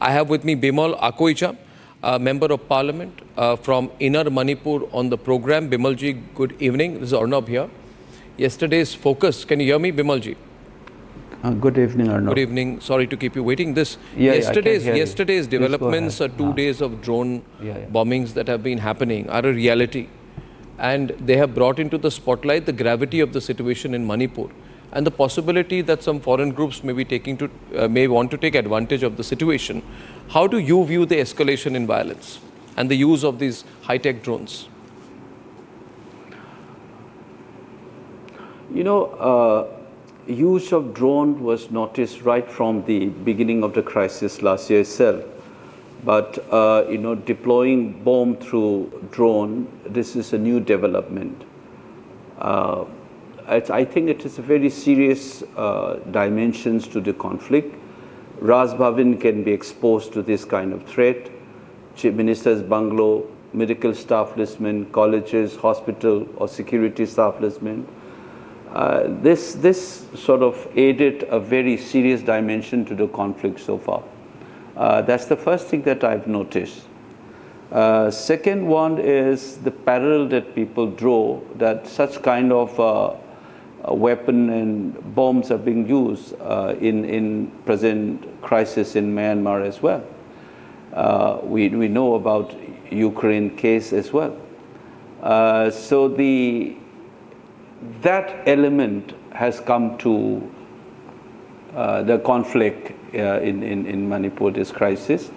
I have with me Bimol Akoijam, Member of Parliament from Inner Manipur on the program. Bimalji, good evening. This is Arnab here. Yesterday's focus, can you hear me, Bimalji? Good evening, Arnab. Good evening. Sorry to keep you waiting. Yesterday's developments, 2 days of drone bombings that have been happening are a reality. And they have brought into the spotlight the gravity of the situation in Manipur and the possibility that some foreign groups may want to take advantage of the situation. How do you view the escalation in violence and the use of these high-tech drones? You know, use of drone was noticed right from the beginning of the crisis last year itself. But, you know, deploying bomb through drone, this is a new development. I think it is a very serious dimensions to the conflict. Raj Bhavan can be exposed to this kind of threat. Chief Minister's bungalow, medical establishment, colleges, hospital or security establishment. This sort of added a very serious dimension to the conflict so far. That's the first thing that I've noticed. Second one is the parallel that people draw that such kind of weapon and bombs are being used in present crisis in Myanmar as well. We know about Ukraine case as well. So that element has come to the conflict in Manipur, this crisis.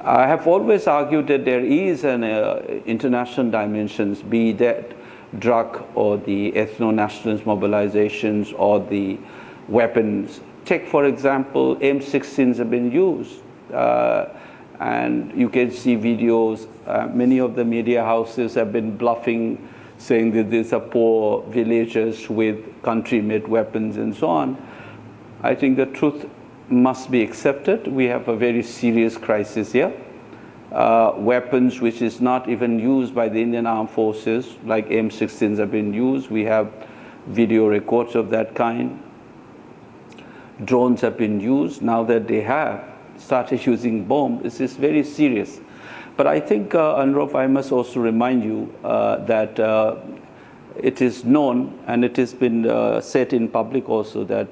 I have always argued that there is an international dimensions, be that drug or the ethno-nationalist mobilizations or the weapons. Take, for example, M16s have been used. And you can see videos. Many of the media houses have been bluffing, saying that these are poor villagers with country-made weapons and so on. I think the truth must be accepted. We have a very serious crisis here. Weapons which is not even used by the Indian Armed Forces, like M16s have been used. We have video records of that kind. Drones have been used. Now that they have started using bombs, this is very serious. But I think, Arnab, I must also remind you that it is known and it has been said in public also that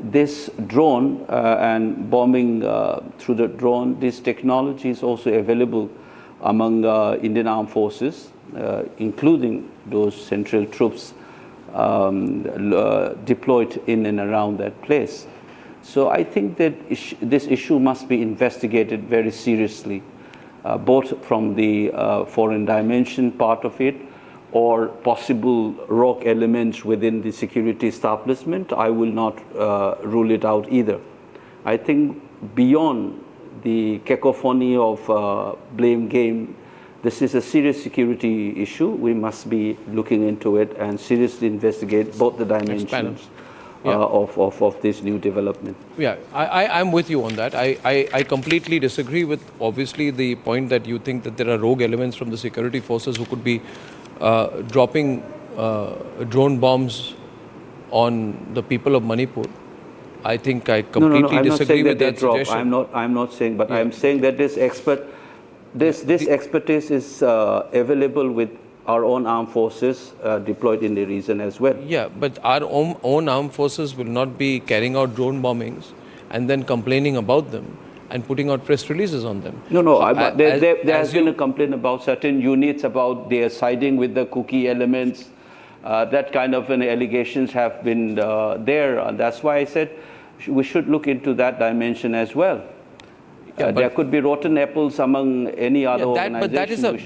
this drone and bombing through the drone, this technology is also available among Indian Armed Forces, including those central troops deployed in and around that place. So I think that this issue must be investigated very seriously, both from the foreign dimension part of it, or possible rogue elements within the security establishment. I will not rule it out either. I think beyond the cacophony of blame game, this is a serious security issue. We must be looking into it and seriously investigate both the dimensions of this new development. Yeah, I'm with you on that. I completely disagree with, obviously, the point that you think that there are rogue elements from the security forces who could be dropping drone bombs on the people of Manipur. I think I completely disagree with that suggestion. I'm not saying, but I'm saying that this expertise is available with our own armed forces deployed in the region as well. Yeah, but our own armed forces will not be carrying out drone bombings and then complaining about them and putting out press releases on them. There has been a complaint about certain units about their siding with the Kuki elements. That kind of allegations have been there. And that's why I said we should look into that dimension as well. There could be rotten apples among any other organization.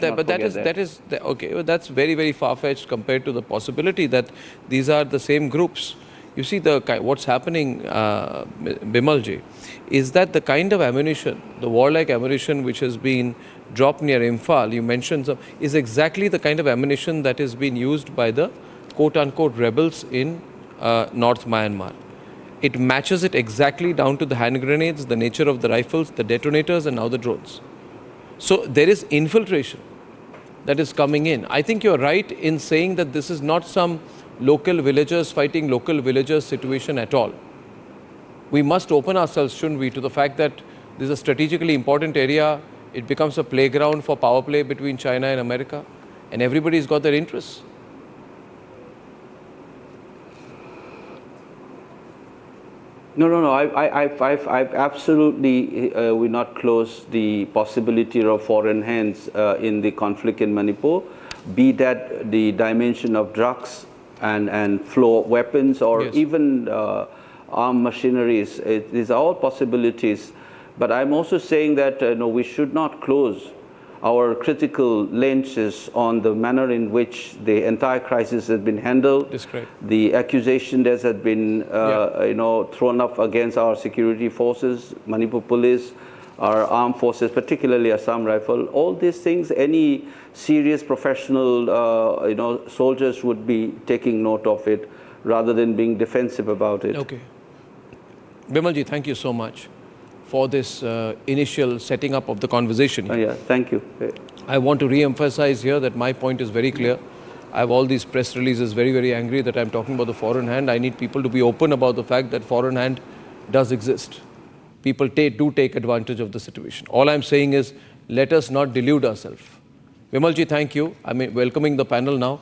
Okay. Well, that's very, very far-fetched compared to the possibility that these are the same groups. You see, what's happening, Bimalji, is that the kind of ammunition, the warlike ammunition which has been dropped near Imphal, you mentioned, is exactly the kind of ammunition that has been used by the quote-unquote rebels in North Myanmar. It matches it exactly down to the hand grenades, the nature of the rifles, the detonators, and now the drones. So there is infiltration that is coming in. I think you're right in saying that this is not some local villagers fighting local villagers situation at all. We must open ourselves, shouldn't we, to the fact that This is a strategically important area. It becomes a playground for power play between China and America, and everybody's got their interests. No. I've absolutely will not close the possibility of foreign hands in the conflict in Manipur, be that the dimension of drugs and flow of weapons or Yes. even armed machineries. These are all possibilities. But I'm also saying that no, we should not close our critical lenses on the manner in which the entire crisis has been handled. That's correct. The accusation that has been thrown up against our security forces, Manipur police, our armed forces, particularly Assam Rifle, all these things, any serious professional soldiers would be taking note of it rather than being defensive about it. Okay. Bimalji, thank you so much for this initial setting up of the conversation here. Yeah, thank you. I want to re-emphasize here that my point is very clear. I have all these press releases very, very angry that I'm talking about the foreign hand. I need people to be open about the fact that foreign hand does exist. People do take advantage of the situation. All I'm saying is, let us not delude ourselves. Vimalji, thank you. I'm welcoming the panel now.